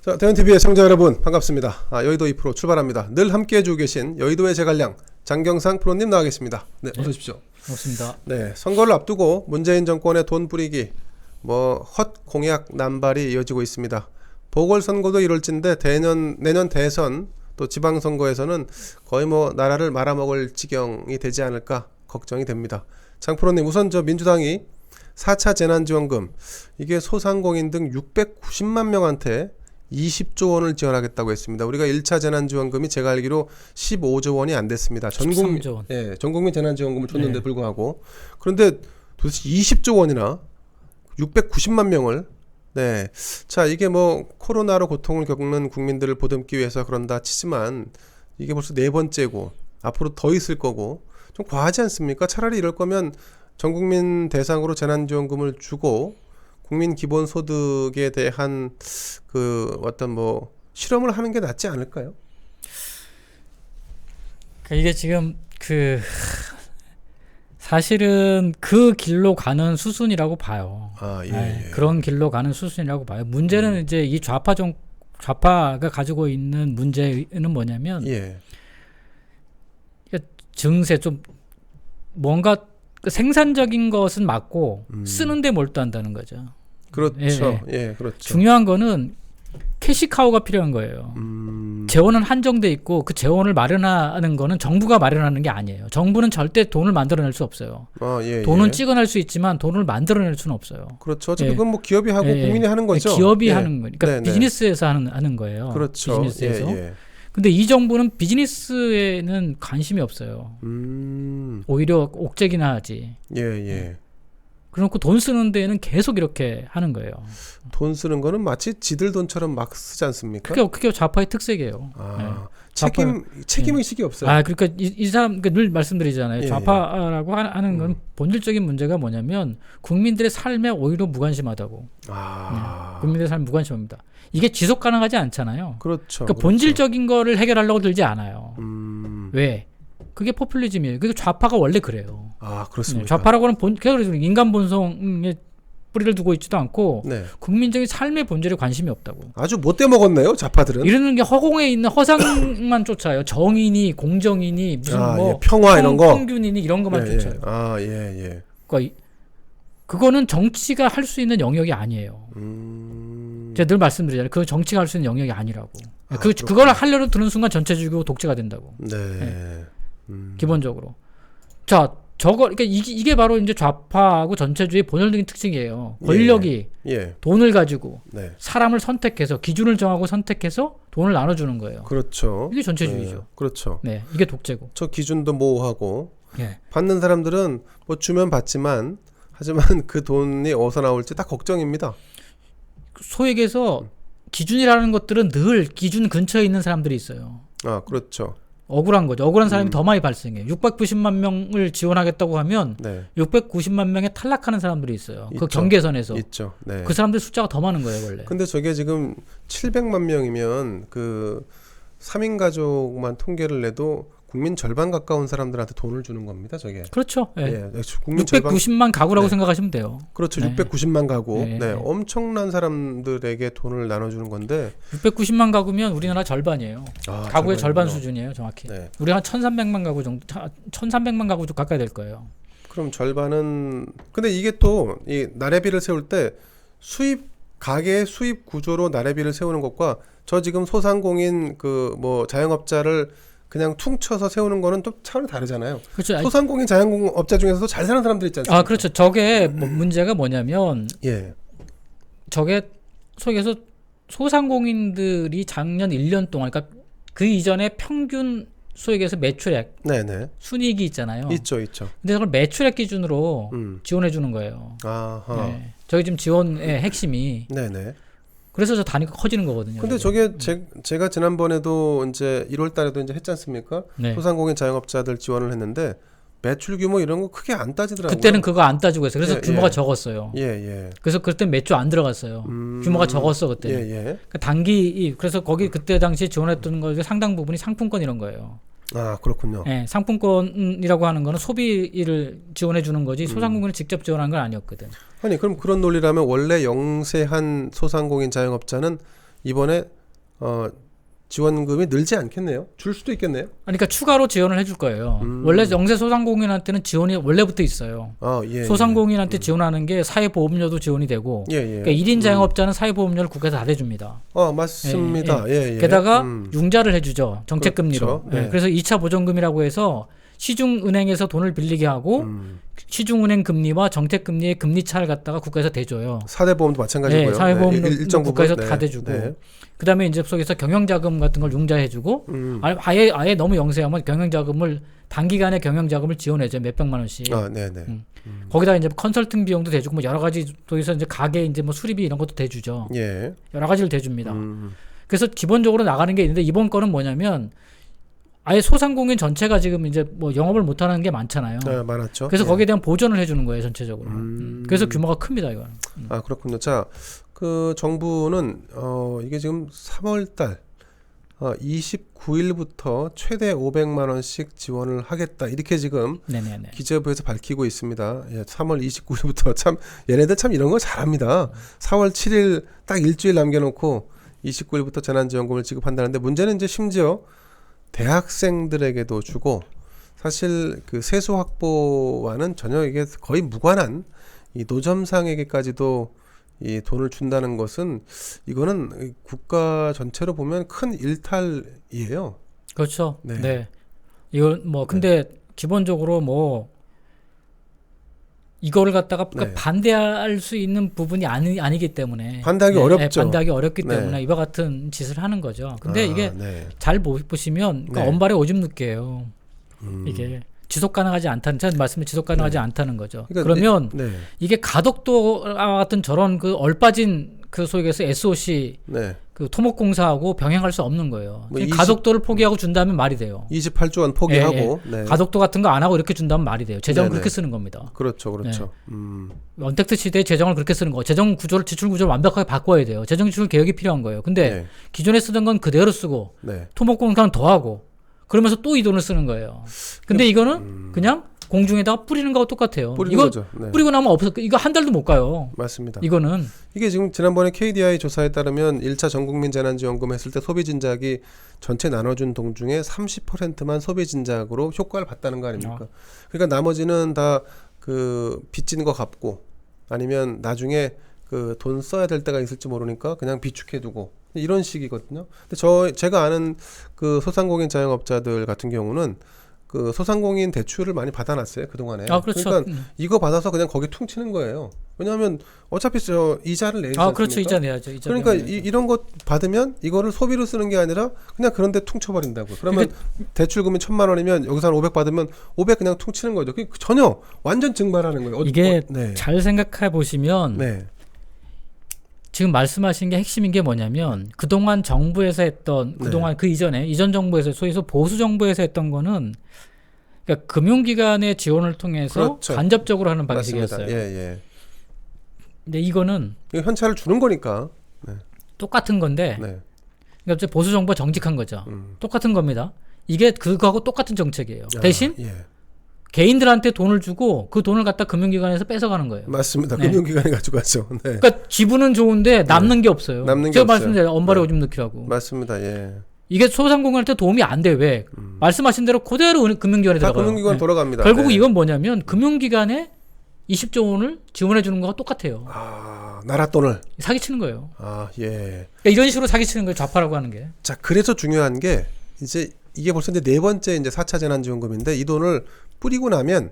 자, 대현TV의 시청자 여러분 반갑습니다. 여의도 2프로 출발합니다. 늘 함께 해주고 계신 여의도의 제갈량 장경상 프로님 나와 계십니다. 네, 어서 오십시오. 반갑습니다. 네, 선거를 앞두고 문재인 정권의 돈 뿌리기, 헛 공약 남발이 이어지고 있습니다. 보궐선거도 이럴진데 내년 대선 또 지방선거에서는 거의 나라를 말아먹을 지경이 되지 않을까 걱정이 됩니다. 장 프로님, 우선 민주당이 4차 재난지원금, 이게 소상공인 등 690만 명한테 20조 원을 지원하겠다고 했습니다. 우리가 1차 재난지원금이 제가 알기로 15조 원이 안 됐습니다. 13조 원. 예, 전국민 재난지원금을 줬는데 불구하고. 그런데 도대체 20조 원이나 690만 명을, 네. 자, 이게 코로나로 고통을 겪는 국민들을 보듬기 위해서 그런다 치지만 이게 벌써 네 번째고 앞으로 더 있을 거고 좀 과하지 않습니까? 차라리 이럴 거면 전국민 대상으로 재난지원금을 주고 국민 기본소득에 대한 실험을 하는 게 낫지 않을까요? 이게 지금 사실은 그 길로 가는 수순이라고 봐요. 예. 그런 길로 가는 수순이라고 봐요. 문제는 이제 이 좌파가 가지고 있는 문제는 뭐냐면, 증세 좀 뭔가 생산적인 것은 맞고 쓰는데 몰두한다는 거죠. 그렇죠. 예, 그렇죠. 중요한 거는 캐시카우가 필요한 거예요. 재원은 한정돼 있고 그 재원을 마련하는 거는 정부가 마련하는 게 아니에요. 정부는 절대 돈을 만들어낼 수 없어요. 돈은 찍어낼 수 있지만 돈을 만들어낼 수는 없어요. 그렇죠. 어차피 그건 기업이 하고 국민이 하는 거죠. 기업이 하는 거니까. 그러니까 비즈니스에서 하는 거예요. 그렇죠. 비즈니스에서. 근데 이 정부는 비즈니스에는 관심이 없어요. 오히려 옥죄기나 하지. 그래놓고 돈 쓰는 데에는 계속 이렇게 하는 거예요. 돈 쓰는 거는 마치 지들 돈처럼 막 쓰지 않습니까? 그게 좌파의 특색이에요. 책임의식이 없어요. 그러니까 이 사람 늘 말씀드리잖아요. 좌파라고 하는 건 본질적인 문제가 뭐냐면 국민들의 삶에 오히려 무관심하다고. 국민들의 삶 무관심합니다. 이게 지속 가능하지 않잖아요. 그렇죠. 그러니까 본질적인 거를 해결하려고 들지 않아요. 왜? 그게 포퓰리즘이에요. 그게 좌파가 원래 그래요. 그렇습니까? 좌파라고는 인간 본성에 뿌리를 두고 있지도 않고 국민적인 삶의 본질에 관심이 없다고. 아주 못돼 먹었네요, 좌파들은. 이러는 게 허공에 있는 허상만 쫓아요. 정의니 공정이니 무슨 평화 이런 거, 평균이니 이런 것만 쫓아요. 그러니까 그거는 정치가 할 수 있는 영역이 아니에요. 제가 늘 말씀드리잖아요. 그 정치가 할 수 있는 영역이 아니라고. 그걸 하려고 드는 순간 전체주의고 독재가 된다고. 기본적으로. 자, 그러니까 이게 바로 이제 좌파하고 전체주의 본연적인 특징이에요. 권력이 돈을 가지고 사람을 선택해서 기준을 정하고 선택해서 돈을 나눠주는 거예요. 그렇죠. 이게 전체주의죠. 그렇죠. 이게 독재고. 저 기준도 모호하고 받는 사람들은 주면 받지만 하지만 그 돈이 어디서 나올지 다 걱정입니다. 소위 얘기해서 기준이라는 것들은 늘 기준 근처에 있는 사람들이 있어요. 그렇죠. 억울한 거죠. 억울한 사람이 더 많이 발생해요. 690만 명을 지원하겠다고 하면 690만 명에 탈락하는 사람들이 있어요. 그 경계선에서. 있죠. 그 사람들 숫자가 더 많은 거예요, 원래. 근데 저게 지금 700만 명이면 3인 가족만 통계를 내도 국민 절반 가까운 사람들한테 돈을 주는 겁니다, 저게. 그렇죠. 국민 690만 가구라고 생각하시면 돼요. 그렇죠. 690만 가구. 엄청난 사람들에게 돈을 나눠주는 건데 690만 가구면 우리나라 절반이에요. 가구의 절반 수준이에요, 정확히. 우리 한 1300만 가구 정도, 1300만 가구 좀 가까이 될 거예요. 그럼 절반은, 근데 이게 또 이 나래비를 세울 때 가계 수입 구조로 나래비를 세우는 것과 저 지금 소상공인 자영업자를 그냥 퉁쳐서 세우는 거는 또 차원이 다르잖아요. 그렇죠. 소상공인 자영업자 중에서도 잘 사는 사람들 있지 않습니까? 그렇죠. 저게 문제가 뭐냐면 저게 속에서 소상공인들이 작년 1년 동안, 그러니까 그 이전에 평균 소액에서 매출액, 순이익이 있잖아요. 있죠. 근데 그걸 매출액 기준으로 지원해 주는 거예요. 저게 지금 지원의 핵심이. 그래서 저 단위가 커지는 거거든요. 근데 저게 제가 지난번에도 이제 1월 달에도 이제 했지 않습니까? 소상공인 자영업자들 지원을 했는데 매출 규모 이런 거 크게 안 따지더라고요. 그때는 그거 안 따지고 했어요. 그래서 규모가 적었어요. 그래서 그때 매출 안 들어갔어요. 규모가 적었어 그때. 그래서 거기 그때 당시에 지원했던 거 상당 부분이 상품권 이런 거예요. 그렇군요. 상품권이라고 하는 거는 소비를 지원해 주는 거지 소상공인을 직접 지원한 건 아니었거든. 아니 그럼 그런 논리라면 원래 영세한 소상공인 자영업자는 이번에 지원금이 늘지 않겠네요. 줄 수도 있겠네요. 그러니까 추가로 지원을 해줄 거예요. 원래 영세 소상공인한테는 지원이 원래부터 있어요. 예, 소상공인한테 지원하는 게 사회보험료도 지원이 되고, 그러니까 1인 자영업자는 사회보험료를 국가에서 다 대줍니다. 맞습니다. 게다가 융자를 해주죠. 정책금리로. 그렇죠. 네. 그래서 2차 보전금이라고 해서 시중은행에서 돈을 빌리게 하고 시중은행 금리와 정책금리의 금리 차를 갖다가 국가에서 대줘요. 사대보험도 마찬가지고요. 사회보험도 일정 국가에서 부분, 다 대주고. 그다음에 이제 속에서 경영자금 같은 걸 융자해주고 아예 너무 영세하면 경영자금을 단기간에 경영자금을 지원해줘요. 몇백만 원씩. 거기다 이제 컨설팅 비용도 대주고 뭐 여러 가지 또해서 이제 가게 이제 뭐 수리비 이런 것도 대주죠. 여러 가지를 대줍니다. 그래서 기본적으로 나가는 게 있는데 이번 거는 뭐냐면 아예 소상공인 전체가 지금 이제 뭐 영업을 못하는 게 많잖아요. 많았죠. 그래서 거기에 대한 보전을 해주는 거예요, 전체적으로. 그래서 규모가 큽니다, 이건. 그렇군요. 자, 그 정부는 이게 지금 3월달 29일부터 최대 500만 원씩 지원을 하겠다. 이렇게 지금 네네네. 기재부에서 밝히고 있습니다. 3월 29일부터 참 얘네들 참 이런 거 잘합니다. 4월 7일 딱 일주일 남겨놓고 29일부터 재난지원금을 지급한다는데 문제는 이제 심지어 대학생들에게도 주고 사실 그 세수 확보와는 전혀 이게 거의 무관한 이 노점상에게까지도 이 돈을 준다는 것은 이거는 국가 전체로 보면 큰 일탈이에요. 그렇죠. 네. 이건 뭐 근데 기본적으로 뭐 이거를 갖다가 반대할 수 있는 부분이 아니기 때문에 반대하기 어렵죠. 반대하기 어렵기 때문에 이와 같은 짓을 하는 거죠. 근데 이게 잘 보시면 그러니까 언발에 오줌 눕게요. 이게 지속 가능하지 않다는 제 말씀은 지속 가능하지 않다는 거죠. 그러니까 그러면 이게 가덕도와 같은 저런 그 얼빠진 그 소위 해서 SOC 그 토목공사하고 병행할 수 없는 거예요. 뭐 가덕도를 포기하고 준다면 말이 돼요. 28조 원 포기하고 가덕도 같은 거 안 하고 이렇게 준다면 말이 돼요. 재정을 그렇게 쓰는 겁니다. 그렇죠. 언택트 시대에 재정을 그렇게 쓰는 거. 재정 구조를 지출 구조를 완벽하게 바꿔야 돼요. 재정 지출 개혁이 필요한 거예요. 근데 기존에 쓰던 건 그대로 쓰고 토목공사는 더 하고 그러면서 또 이 돈을 쓰는 거예요. 근데 이거는 그냥 공중에다가 뿌리는 거하고 똑같아요. 이거 뿌리고 나면 없어. 이거 한 달도 못 가요. 맞습니다. 이거는 이게 지금 지난번에 KDI 조사에 따르면 1차 전국민 재난지원금 했을 때 소비 진작이 전체 나눠준 돈 중에 30%만 소비 진작으로 효과를 봤다는 거 아닙니까? 그러니까 나머지는 다 그 빚진 거 갚고 아니면 나중에 그 돈 써야 될 때가 있을지 모르니까 그냥 비축해두고 이런 식이거든요. 근데 제가 아는 그 소상공인 자영업자들 같은 경우는 그 소상공인 대출을 많이 받아놨어요 그동안에. 그렇죠. 그러니까 이거 받아서 그냥 거기 퉁치는 거예요. 왜냐하면 어차피 이자를 내지 않습니까? 그렇죠. 이자 내야죠. 그러니까 이런 거 받으면 이거를 소비로 쓰는 게 아니라 그냥 그런 데 퉁쳐버린다고. 그러면 대출금이 1,000만 원이면 여기서 한 500 받으면 500 그냥 퉁치는 거죠. 전혀 완전 증발하는 거예요. 이게 잘 생각해 보시면 지금 말씀하신 게 핵심인 게 뭐냐면 그동안 정부에서 했던 그동안 그 이전 정부에서 소위해서 보수 정부에서 했던 거는 그러니까 금융기관의 지원을 통해서 간접적으로 하는 방식이었어요. 근데 이거는 현찰을 주는 거니까 똑같은 건데 그러니까 보수 정부가 정직한 거죠. 똑같은 겁니다. 이게 그거하고 똑같은 정책이에요. 대신 개인들한테 돈을 주고 그 돈을 갖다 금융기관에서 뺏어가는 거예요. 맞습니다. 금융기관이 가져가죠. 그러니까 지분은 좋은데 남는 게 없어요. 제가 말씀드린 언발에 오줌 넣기라고. 맞습니다. 이게 소상공인한테 도움이 안 돼. 왜? 말씀하신 대로 그대로 금융기관에 들어가요. 금융기관 돌아갑니다. 결국 이건 뭐냐면 금융기관에 20조 원을 지원해 주는 거와 똑같아요. 나라 돈을 사기치는 거예요. 그러니까 이런 식으로 사기치는 거예요. 좌파라고 하는 게. 자, 그래서 중요한 게 이제 이게 벌써 이제 4번째 이제 4차 재난지원금인데 이 돈을 뿌리고 나면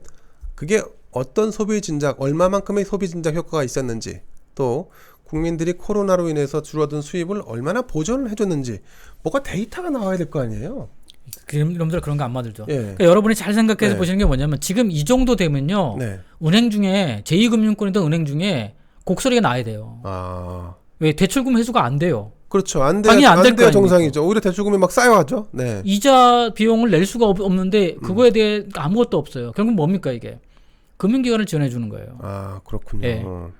그게 어떤 소비 진작, 얼마만큼의 소비 진작 효과가 있었는지, 또 국민들이 코로나로 인해서 줄어든 수입을 얼마나 보전을 해줬는지 뭐가 데이터가 나와야 될 거 아니에요. 여러분들 그런 거 안 만들죠. 그러니까 여러분이 잘 생각해서 보시는 게 뭐냐면 지금 이 정도 되면요. 은행 중에 제2금융권이던 은행 중에 곡소리가 나야 돼요. 왜? 대출금 회수가 안 돼요. 그렇죠. 안 돼야 정상이죠. 오히려 대출금이 막 쌓여가죠. 이자 비용을 낼 수가 없는데 그거에 대해 아무것도 없어요. 결국 뭡니까 이게? 금융기관을 지원해 주는 거예요. 그렇군요.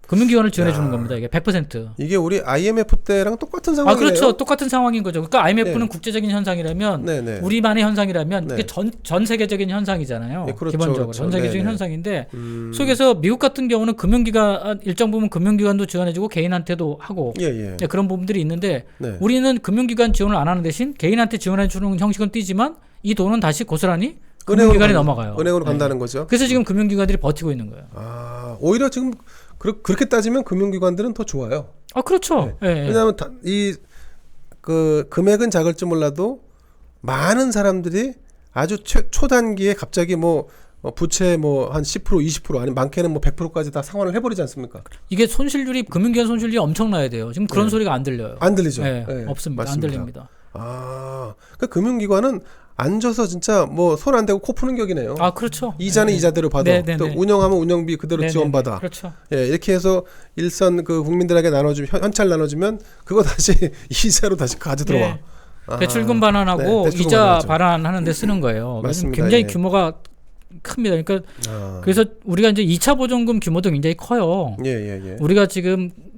금융기관을 지원해 주는 겁니다. 이게 100%. 이게 우리 IMF 때랑 똑같은 상황이에요. 그렇죠. 똑같은 상황인 거죠. 그러니까 IMF는 국제적인 현상이라면 네네. 우리만의 현상이라면 이게 전 세계적인 현상이잖아요. 그렇죠, 기본적으로 그렇죠. 전 세계적인 네네. 현상인데 속에서 미국 같은 경우는 금융기관 일정 부분 금융기관도 지원해주고 개인한테도 하고 그런 부분들이 있는데 우리는 금융기관 지원을 안 하는 대신 개인한테 지원해주는 형식은 띄지만 이 돈은 다시 고스란히 금융기관에 넘어가요. 은행으로 간다는 거죠. 그래서 지금 금융기관들이 버티고 있는 거예요. 오히려 지금 그렇게 따지면 금융기관들은 더 좋아요. 그렇죠. 왜냐하면 그 금액은 작을지 몰라도 많은 사람들이 아주 초단기에 갑자기 부채 한 10% 20% 아니면 많게는 100%까지 다 상환을 해버리지 않습니까? 이게 손실률이 금융기관 손실률이 엄청나야 돼요. 지금 그런 소리가 안 들려요. 안 들리죠. 없습니다. 맞습니다. 안 들립니다. 그 금융기관은 앉아서 진짜 손 안 대고 코 푸는 격이네요. 그렇죠. 이자는 이자대로 받아. 또 운영하면 운영비 그대로 지원받아. 그렇죠. 이렇게 해서 일선 그 국민들에게 나눠주면 현찰 나눠주면 그거 다시 이자로 다시 가져 들어와. 대출금 반환하고 대출금 이자 반환하죠. 반환하는 데 쓰는 거예요. 맞습니다. 굉장히 규모가 큽니다. 그러니까 그래서 우리가 이제 2차 보전금 규모도 굉장히 커요.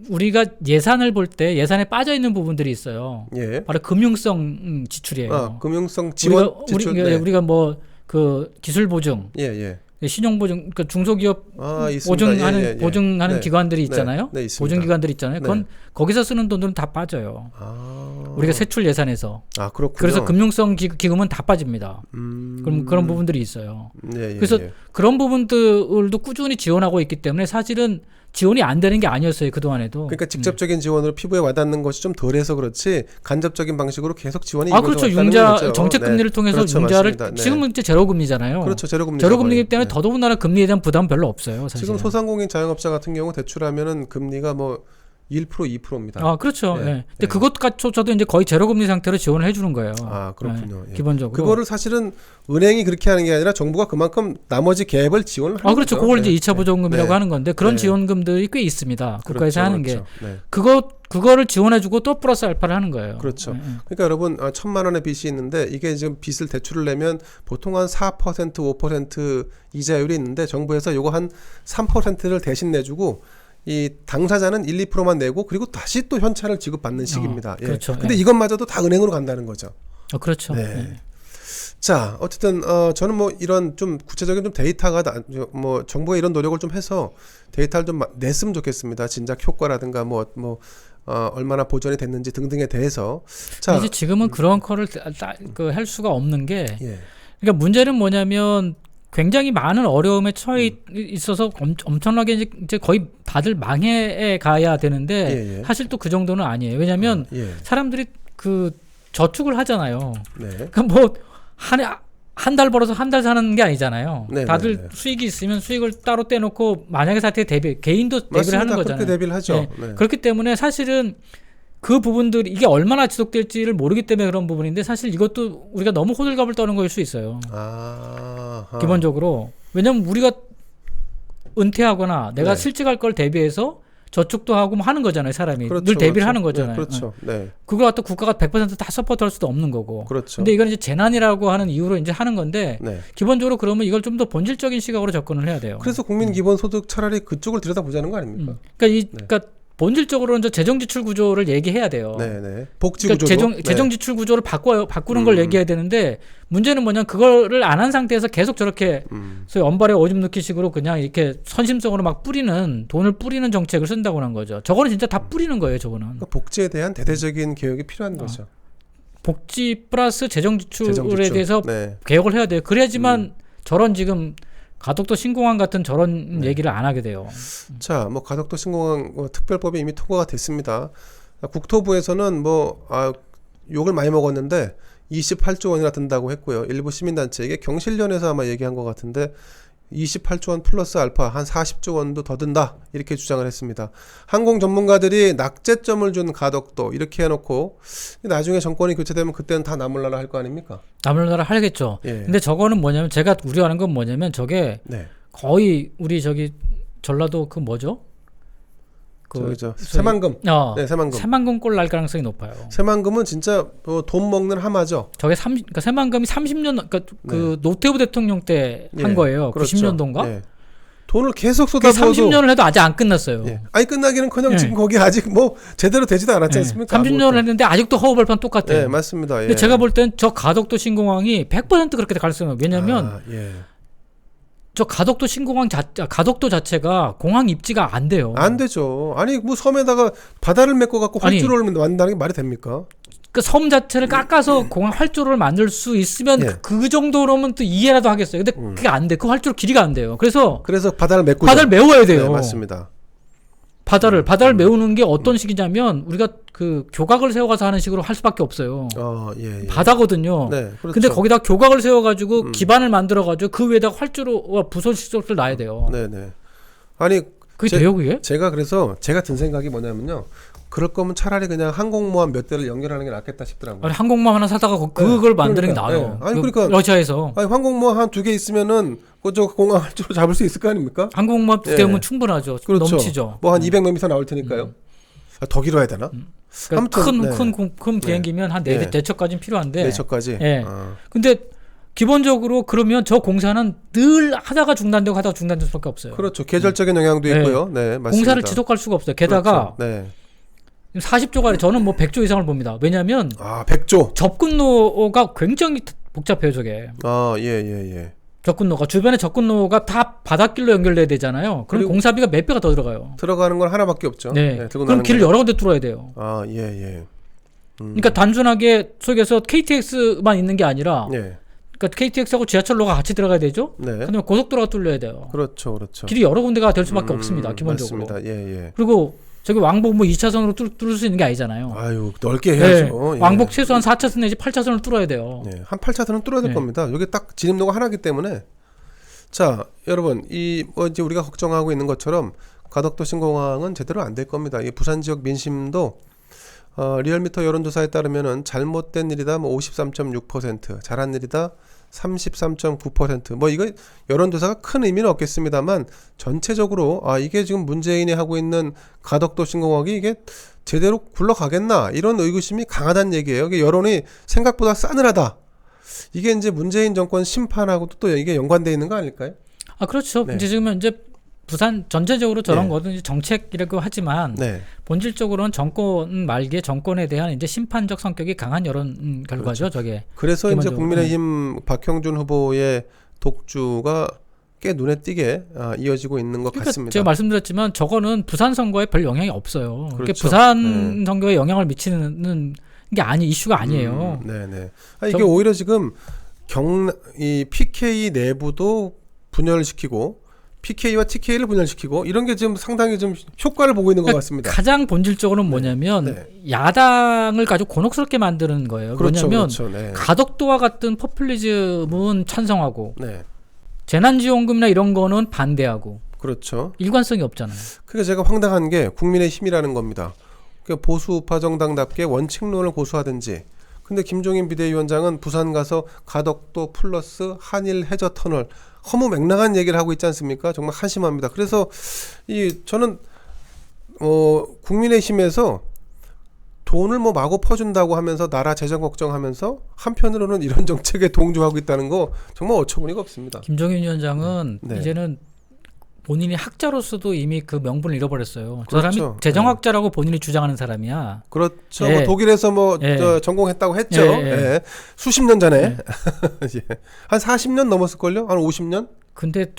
우리가 예산을 볼 때 예산에 빠져 있는 부분들이 있어요. 바로 금융성 지출이에요. 금융성 지원 지출. 우리가 그 기술 보증, 신용 보증, 그러니까 중소기업 보증하는 기관들이 있잖아요. 보증 기관들이 있잖아요. 그건 거기서 쓰는 돈들은 다 빠져요. 우리가 세출 예산에서. 그렇군요. 그래서 금융성 기금은 다 빠집니다. 그런 부분들이 있어요. 그래서 그런 부분들도 꾸준히 지원하고 있기 때문에 사실은 지원이 안 되는 게 아니었어요. 그동안에도. 그러니까 직접적인 지원으로 피부에 와닿는 것이 좀 덜해서 그렇지 간접적인 방식으로 계속 지원이 그렇죠. 융자 정책 금리를 통해서 그렇죠. 융자를 맞습니다. 지금은 이제 제로 금리잖아요. 그렇죠. 제로금리이기 때문에 더더군다나 금리에 대한 부담 별로 없어요. 사실은. 지금 소상공인 자영업자 같은 경우 대출하면은 금리가 1% 2%입니다. 그렇죠. 근데 그것조차도 이제 거의 제로금리 상태로 지원을 해주는 거예요. 그렇군요. 기본적으로. 그거를 사실은 은행이 그렇게 하는 게 아니라 정부가 그만큼 나머지 갭을 지원을 하는 그렇죠. 거죠. 그걸 이제 2차 보전금이라고 하는 건데 그런 지원금들이 꽤 있습니다. 국가에서 하는 게. 그거를 지원해주고 또 플러스 알파를 하는 거예요. 그렇죠. 그러니까 여러분 1,000만 원의 빚이 있는데 이게 지금 빚을 대출을 내면 보통 한 4% 5% 이자율이 있는데 정부에서 요거 한 3%를 대신 내주고 이 당사자는 1, 2%만 내고 그리고 다시 또 현찰을 지급받는 식입니다. 그렇죠. 근데 이것마저도 다 은행으로 간다는 거죠. 그렇죠. 자, 어쨌든 저는 이런 좀 구체적인 좀 데이터가 정부가 이런 노력을 좀 해서 데이터를 좀 냈으면 좋겠습니다. 진작 효과라든가 얼마나 보존이 됐는지 등등에 대해서. 자, 이제 지금은 그런 거를 할 수가 없는 게 그러니까 문제는 뭐냐면 굉장히 많은 어려움에 처해 있어서 엄청나게 이제 거의 다들 망해 가야 되는데 사실 또 그 정도는 아니에요. 왜냐하면 사람들이 그 저축을 하잖아요. 그러니까 한 달 벌어서 한 달 사는 게 아니잖아요. 다들 수익이 있으면 수익을 따로 떼놓고 만약에 사태에 개인도 대비를 하는 거잖아요. 그렇게 대비를 하죠. 그렇기 때문에 사실은 그 부분들이 이게 얼마나 지속될지를 모르기 때문에 그런 부분인데 사실 이것도 우리가 너무 호들갑을 떠는 거일 수 있어요. 기본적으로. 왜냐면 우리가 은퇴하거나 내가 실직할 걸 대비해서 저축도 하고 하는 거잖아요. 사람이. 늘 대비를 하는 거잖아요. 그걸 갖다 국가가 100% 다 서포트할 수도 없는 거고. 근데 이건 이제 재난이라고 하는 이유로 이제 하는 건데 기본적으로 그러면 이걸 좀 더 본질적인 시각으로 접근을 해야 돼요. 그래서 국민 기본소득 차라리 그쪽을 들여다보자는 거 아닙니까? 그러니까 본질적으로는 저 재정 지출 구조를 얘기해야 돼요. 복지 구조도. 그러니까 재정 지출 구조를 바꾸는 걸 얘기해야 되는데 문제는 뭐냐면 그거를 안 한 상태에서 계속 저렇게 소위 언발에 오줌 넣기 식으로 그냥 이렇게 선심성으로 막 돈을 뿌리는 정책을 쓴다고 하는 거죠. 저거는 진짜 다 뿌리는 거예요. 저거는. 그러니까 복지에 대한 대대적인 개혁이 필요한 거죠. 복지 플러스 재정 지출에 대해서 개혁을 해야 돼요. 그래야지만 저런 지금 가덕도 신공항 같은 저런 얘기를 안 하게 돼요. 자, 가덕도 신공항 특별법이 이미 통과가 됐습니다. 국토부에서는 욕을 많이 먹었는데 28조 원이나 든다고 했고요. 일부 시민단체에게 경실련에서 아마 얘기한 것 같은데 28조 원 플러스 알파 한 40조 원도 더 든다 이렇게 주장을 했습니다. 항공 전문가들이 낙제점을 준 가덕도 이렇게 해놓고 나중에 정권이 교체되면 그때는 다 남을나라 할 거 아닙니까? 남을나라 하겠죠. 근데 저거는 뭐냐면 제가 우려하는 건 뭐냐면 저게 거의 우리 전라도 그 뭐죠? 새만금. 새만금 꼴 날 가능성이 높아요. 새만금은 진짜 돈 먹는 하마죠. 저게 그러니까 새만금이 30년 그 노태우 대통령 때 한 거예요. 90년도인가? 돈을 계속 쏟아부어도 30년을 해도 아직 안 끝났어요. 예. 아니 끝나기는커녕 예. 지금 거기 아직 뭐 제대로 되지도 않았지 않습니까? 30년을 했는데 아직도 허우벌판 똑같아요. 네, 맞습니다. 예. 근데 제가 볼 땐 저 가덕도 신공항이 100% 그렇게 될 가능성이 없어요. 왜냐하면 예. 저 가덕도 신공항 가덕도 자체가 공항 입지가 안 돼요. 안 되죠. 아니 뭐 섬에다가 바다를 메꿔 갖고 아니, 활주로를 만든다는 게 말이 됩니까? 그 섬 자체를 깎아서 공항 활주로를 만들 수 있으면 예. 그 정도로면 또 이해라도 하겠어요. 근데 그게 안 돼. 그 활주로 길이가 안 돼요. 그래서 바다를 메꾸죠. 바다를 메워야 돼요. 네, 맞습니다. 바다를 메우는 게 어떤 식이냐면 우리가 그 교각을 세워가서 하는 식으로 할 수밖에 없어요. 예. 바다거든요. 네, 그렇죠. 근데 거기다 교각을 세워가지고 기반을 만들어가지고 그 위에다 활주로와 부설 시설을 놔야 돼요. 네네. 아니 그게 돼요, 그게? 제가 그래서 제가 든 생각이 뭐냐면요. 그럴 거면 차라리 그냥 항공모함 몇 대를 연결하는 게 낫겠다 싶더라고요. 아니, 항공모함 하나 사다가 그걸 만드는 게 나아요. 네. 아니 그러니까 러시아에서 아니 항공모함 한 2개 있으면은 그저 공항 활주로 잡을 수 있을 거 아닙니까? 항공모함 2대면 충분하죠. 그렇죠. 넘치죠. 뭐 한 200몇 미터 나올 테니까요. 더 길어야 되나? 그러니까 아무튼, 큰 비행기면 한 네. 4척까지는 필요한데. 4척까지. 예. 근데 기본적으로 그러면 저 공사는 늘 하다가 중단되고 하다가 중단될 수밖에 없어요. 그렇죠. 계절적인 영향도 네. 있고요. 네, 맞습니다. 공사를 지속할 수가 없어요. 게다가 그렇죠. 네. 40조가리 저는 뭐 100조 이상을 봅니다. 왜냐하면 100조. 접근로가 굉장히 복잡해요, 저게. 예. 접근로가 주변에 접근로가 다 바닷길로 연결돼야 되잖아요. 그럼 그리고 공사비가 몇 배가 더 들어가요. 들어가는 건 하나밖에 없죠. 네. 들고 그럼 나는 길을 건. 여러 군데 뚫어야 돼요. 예. 그러니까 단순하게 속에서 KTX만 있는 게 아니라 예. 그러니까 KTX하고 지하철로가 같이 들어가야 되죠. 네. 그다음에 고속도로가 뚫려야 돼요. 그렇죠. 길이 여러 군데가 될 수밖에 없습니다. 기본적으로. 맞습니다. 예. 그리고 저기 왕복 뭐 2차선으로 뚫을 수 있는 게 아니잖아요. 아유, 넓게 해야죠. 네. 예. 왕복 최소한 4차선 내지 8차선을 뚫어야 돼요. 네. 한 8차선은 뚫어야 될 네. 겁니다. 여기 딱 진입로가 하나이기 때문에. 자, 여러분, 이제 우리가 걱정하고 있는 것처럼 가덕도 신공항은 제대로 안 될 겁니다. 이 부산 지역 민심도 리얼미터 여론조사에 따르면은 잘못된 일이다 뭐 53.6%, 잘한 일이다 33.9%. 뭐 이거 여론조사가 큰 의미는 없겠습니다만 전체적으로 이게 지금 문재인이 하고 있는 가덕도 신공항이 이게 제대로 굴러가겠나 이런 의구심이 강하다는 얘기예요. 이게 여론이 생각보다 싸늘하다. 이게 이제 문재인 정권 심판하고도 또 이게 연관돼 있는 거 아닐까요? 그렇죠. 네. 이제 지금 이제 부산 전체적으로 저런 네. 거는 이제 정책이라고 하지만 네. 본질적으로는 정권 말기에 정권에 대한 이제 심판적 성격이 강한 여론 결과죠. 저게. 그래서 이제 기본적으로. 국민의힘 박형준 후보의 독주가 꽤 눈에 띄게 이어지고 있는 것 그러니까 같습니다. 제가 말씀드렸지만 저거는 부산 선거에 별 영향이 없어요. 그러니까 그렇죠. 부산 선거에 영향을 미치는 게 이슈가 아니에요. 네네. 이게 오히려 지금 이 PK 내부도 분열시키고 PK와 TK를 분열시키고 이런 게 지금 상당히 좀 효과를 보고 있는 것 같습니다. 가장 본질적으로는 뭐냐면 야당을 가지고 곤혹스럽게 만드는 거예요. 그렇죠, 뭐냐면 그렇죠. 네. 가덕도와 같은 포퓰리즘은 찬성하고 네. 재난지원금이나 이런 거는 반대하고 그렇죠. 일관성이 없잖아요. 그게 제가 황당한 게 국민의힘이라는 겁니다. 그러니까 보수우파 정당답게 원칙론을 고수하든지. 근데 김종인 비대위원장은 부산 가서 가덕도 플러스 한일 해저 터널 허무맹랑한 얘기를 하고 있지 않습니까? 정말 한심합니다. 그래서 저는 국민의힘에서 돈을 뭐 마구 퍼준다고 하면서 나라 재정 걱정하면서 한편으로는 이런 정책에 동조하고 있다는 거 정말 어처구니가 없습니다. 김종인 위원장은 네. 이제는 본인이 학자로서도 이미 그 명분을 잃어버렸어요. 저 그렇죠. 사람이 재정학자라고 본인이 주장하는 사람이야. 그렇죠. 예. 뭐 독일에서 예. 전공했다고 했죠. 예. 예. 수십 년 전에 예. 한 40년 넘었을걸요? 한 50년? 근데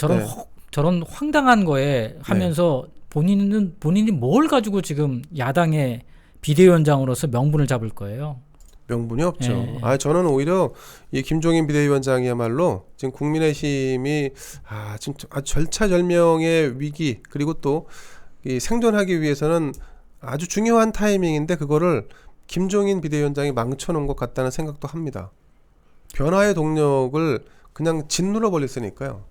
저런 황당한 거에 하면서 본인이 뭘 가지고 지금 야당의 비대위원장으로서 명분을 잡을 거예요. 명분이 없죠. 예. 저는 오히려 이 김종인 비대위원장이야말로 지금 국민의힘이 지금 아주 절차절명의 위기 그리고 또 이 생존하기 위해서는 아주 중요한 타이밍인데 그거를 김종인 비대위원장이 망쳐놓은 것 같다는 생각도 합니다. 변화의 동력을 그냥 짓눌러 버렸으니까요.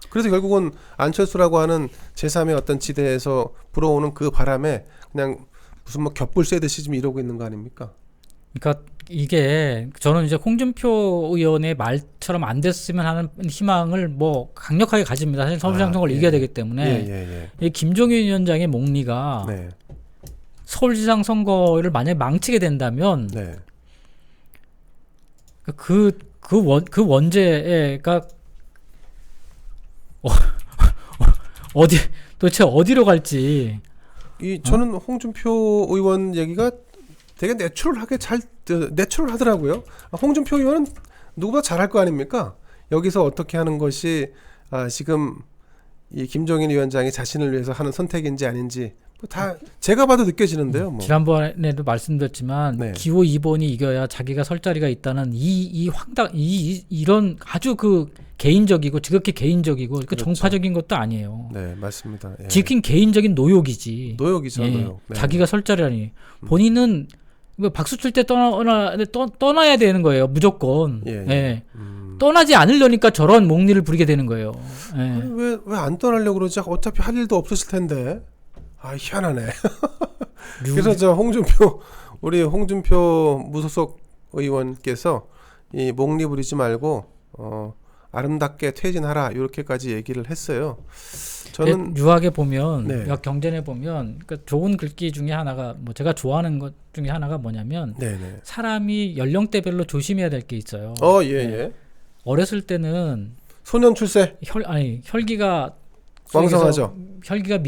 그래서 결국은 안철수라고 하는 제3의 어떤 지대에서 불어오는 그 바람에 그냥 무슨 뭐 겹불 쐬듯이 좀 이러고 있는 거 아닙니까? 그러니까 이게 저는 이제 홍준표 의원의 말처럼 안 됐으면 하는 희망을 뭐 강력하게 가집니다. 사실 서울시장 선거를 이겨야 되기 때문에 이 김종인 위원장의 몽리가 서울시장 선거를 만약에 망치게 된다면 그 원죄가 도대체 어디로 갈지. 저는 홍준표 의원 얘기가 되게 내추럴하더라고요. 홍준표 의원은 누구보다 잘할 거 아닙니까? 여기서 어떻게 하는 것이 지금 이 김종인 위원장이 자신을 위해서 하는 선택인지 아닌지 다 제가 봐도 느껴지는데요. 뭐. 지난번에도 말씀드렸지만 네. 기호 2번이 이겨야 자기가 설 자리가 있다는 이런 아주 그 개인적이고 지극히 개인적이고 그 그렇죠. 정파적인 것도 아니에요. 네, 맞습니다. 예. 지극히 개인적인 노욕이지. 노역이죠, 예, 노역. 네. 자기가 설 자리라니. 본인은 박수 칠 때 떠나야 되는 거예요. 무조건. 예, 예. 예. 떠나지 않으려니까 저런 목리를 부리게 되는 거예요. 예. 왜 안 떠나려고 그러지? 어차피 할 일도 없으실 텐데. 희한하네. 그래서 우리 홍준표 무소속 의원께서 이 목리 부리지 말고 아름답게 퇴진하라 이렇게까지 얘기를 했어요. 저는 유학에 보면 네. 유학 경전에 보면 그러니까 좋은 글귀 중에 하나가 뭐 제가 좋아하는 것 중에 하나가 뭐냐면 네네. 사람이 연령대별로 조심해야 될 게 있어요. 예. 네. 어렸을 때는 소년 출세 혈기가 왕성하죠. 혈기가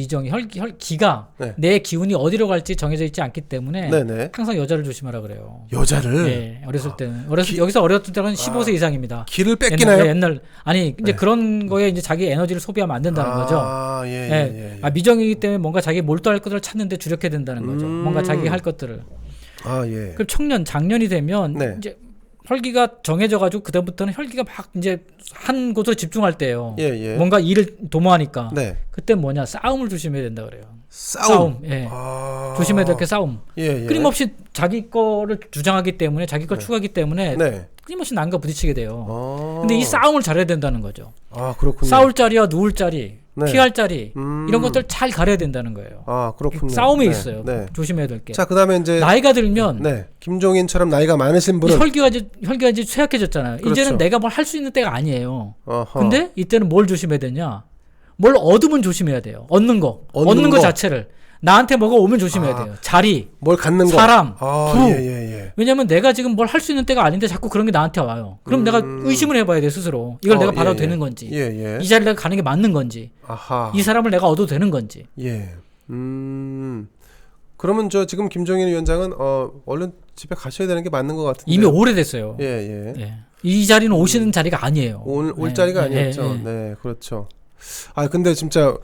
기가 네. 내 기운이 어디로 갈지 정해져 있지 않기 때문에 네네. 항상 여자를 조심하라 그래요. 여자를 네, 어렸을 때는 여기서 어렸을 때는 15세 이상입니다. 기를 뺏기나요? 옛날 이제 네. 그런 거에 이제 자기 에너지를 소비하면 안 된다는 거죠. 예. 미정이기 때문에 뭔가 자기 몰두할 것들을 찾는데 주력해야 된다는 거죠. 뭔가 자기가 할 것들을. 예. 그럼 장년이 되면 네. 이제 혈기가 정해져 가지고 그다음부터는 혈기가 막 이제 한 곳으로 집중할 때예요. 예. 뭔가 일을 도모하니까. 네. 그때 뭐냐? 싸움을 조심해야 된다 그래요. 싸움. 예. 조심해야 될 게 싸움. 예. 끊임없이 자기 거를 주장하기 때문에 자기 걸 네. 추구하기 때문에 네. 끊임없이 남과 부딪히게 돼요. 근데 이 싸움을 잘해야 된다는 거죠. 그렇군요. 싸울 자리와 누울 자리, 네. 피할 자리 이런 것들 잘 가려야 된다는 거예요. 그렇군요. 싸움에 네. 있어요. 네. 조심해야 될 게. 자, 그다음에 이제 나이가 들면 김종인처럼 나이가 많으신 분은 혈기가 이제 쇠약해졌잖아요. 그렇죠. 이제는 내가 뭘 할 수 있는 때가 아니에요. 어허. 근데 이때는 뭘 조심해야 되냐? 뭘 얻으면 조심해야 돼요. 얻는 거 자체를 나한테 뭐가 오면 조심해야 돼요. 자리, 뭘 갖는 거, 사람, 부. 예. 왜냐면 내가 지금 뭘 할 수 있는 때가 아닌데 자꾸 그런 게 나한테 와요. 그럼 내가 의심을 해봐야 돼 스스로. 이걸 내가 받아도 되는 건지, 예. 이 자리를 내가 가는 게 맞는 건지, 아하. 이 사람을 내가 얻어도 되는 건지. 예. 그러면 지금 김종인 위원장은 얼른 집에 가셔야 되는 게 맞는 것 같은데. 이미 오래됐어요. 예. 이 자리는 오시는 자리가 아니에요. 올 자리가 아니었죠. 네, 그렇죠. 근데 진짜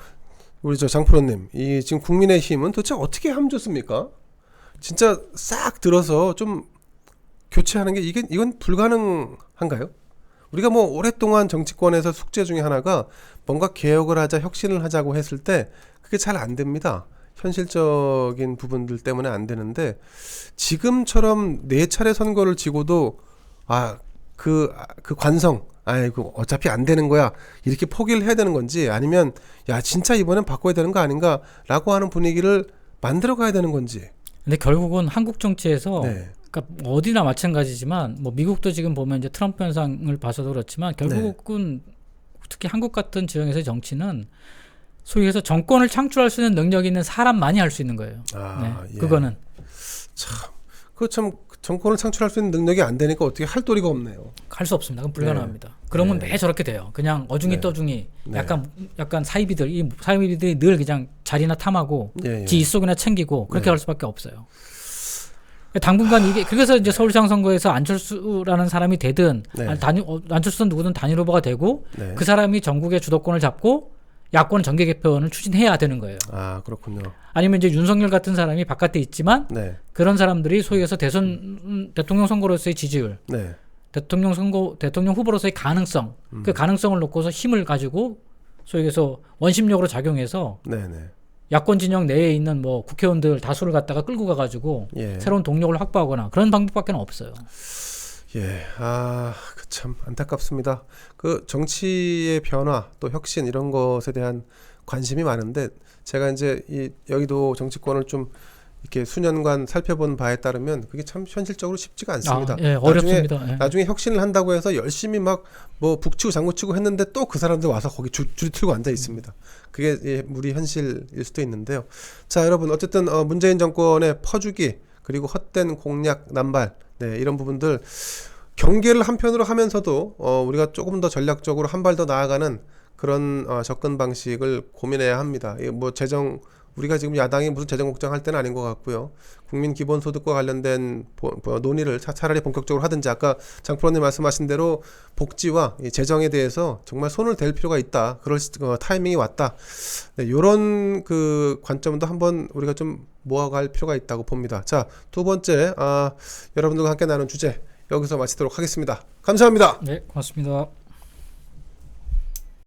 우리 장프로님, 이 지금 국민의힘은 도대체 어떻게 하면 좋습니까? 진짜 싹 들어서 좀 교체하는 게 이건 불가능한가요? 우리가 뭐 오랫동안 정치권에서 숙제 중에 하나가 뭔가 개혁을 하자, 혁신을 하자고 했을 때 그게 잘 안 됩니다. 현실적인 부분들 때문에 안 되는데 지금처럼 4차례 선거를 지고도 그 관성 아이고 어차피 안 되는 거야 이렇게 포기를 해야 되는 건지 아니면 진짜 이번엔 바꿔야 되는 거 아닌가 라고 하는 분위기를 만들어 가야 되는 건지. 근데 결국은 한국 정치에서 네. 그러니까 어디나 마찬가지지만 뭐 미국도 지금 보면 이제 트럼프 현상을 봐서도 그렇지만 결국은 특히 한국 같은 지형에서의 정치는 소위 해서 정권을 창출할 수 있는 능력이 있는 사람만이 할 수 있는 거예요. 예. 그거는 참 정권을 창출할 수 있는 능력이 안 되니까 어떻게 할 도리가 없네요. 할 수 없습니다. 그건 불가능합니다. 그러면 매 저렇게 돼요. 그냥 어중이 떠중이 약간 사이비들이 늘 그냥 자리나 탐하고 지 입속이나 챙기고 그렇게 할 수밖에 없어요. 당분간 이게 그래서 이제 서울시장 선거에서 안철수라는 사람이 되든 안철수든 누구든 단일 후보가 되고 그 사람이 전국의 주도권을 잡고 야권 정계 개편을 추진해야 되는 거예요. 그렇군요. 아니면 이제 윤석열 같은 사람이 바깥에 있지만 그런 사람들이 소위 해서 대통령 선거로서의 지지율, 대통령 후보로서의 가능성, 그 가능성을 놓고서 힘을 가지고 소위 해서 원심력으로 작용해서 야권 진영 내에 있는 뭐 국회의원들 다수를 갖다가 끌고 가가지고 새로운 동력을 확보하거나 그런 방법밖에 없어요. 참 안타깝습니다. 그 정치의 변화 또 혁신 이런 것에 대한 관심이 많은데 제가 이제 이 여의도 정치권을 좀 이렇게 수년간 살펴본 바에 따르면 그게 참 현실적으로 쉽지가 않습니다. 어렵습니다. 나중에 혁신을 한다고 해서 열심히 막 뭐 북치고 장구치고 했는데 또 그 사람들 와서 거기 줄이 틀고 앉아 있습니다. 그게 우리 현실일 수도 있는데요. 자, 여러분 어쨌든 문재인 정권의 퍼주기 그리고 헛된 공약 남발 이런 부분들 경계를 한편으로 하면서도 우리가 조금 더 전략적으로 한 발 더 나아가는 그런 접근 방식을 고민해야 합니다. 뭐 재정 우리가 지금 야당이 무슨 재정 걱정할 때는 아닌 것 같고요. 국민 기본소득과 관련된 논의를 차라리 본격적으로 하든지 아까 장프로님 말씀하신 대로 복지와 이 재정에 대해서 정말 손을 댈 필요가 있다. 그럴 타이밍이 왔다. 네, 이런 그 관점도 한번 우리가 좀 모아갈 필요가 있다고 봅니다. 자, 두 번째 여러분들과 함께 나눈 주제 여기서 마치도록 하겠습니다. 감사합니다. 네, 고맙습니다.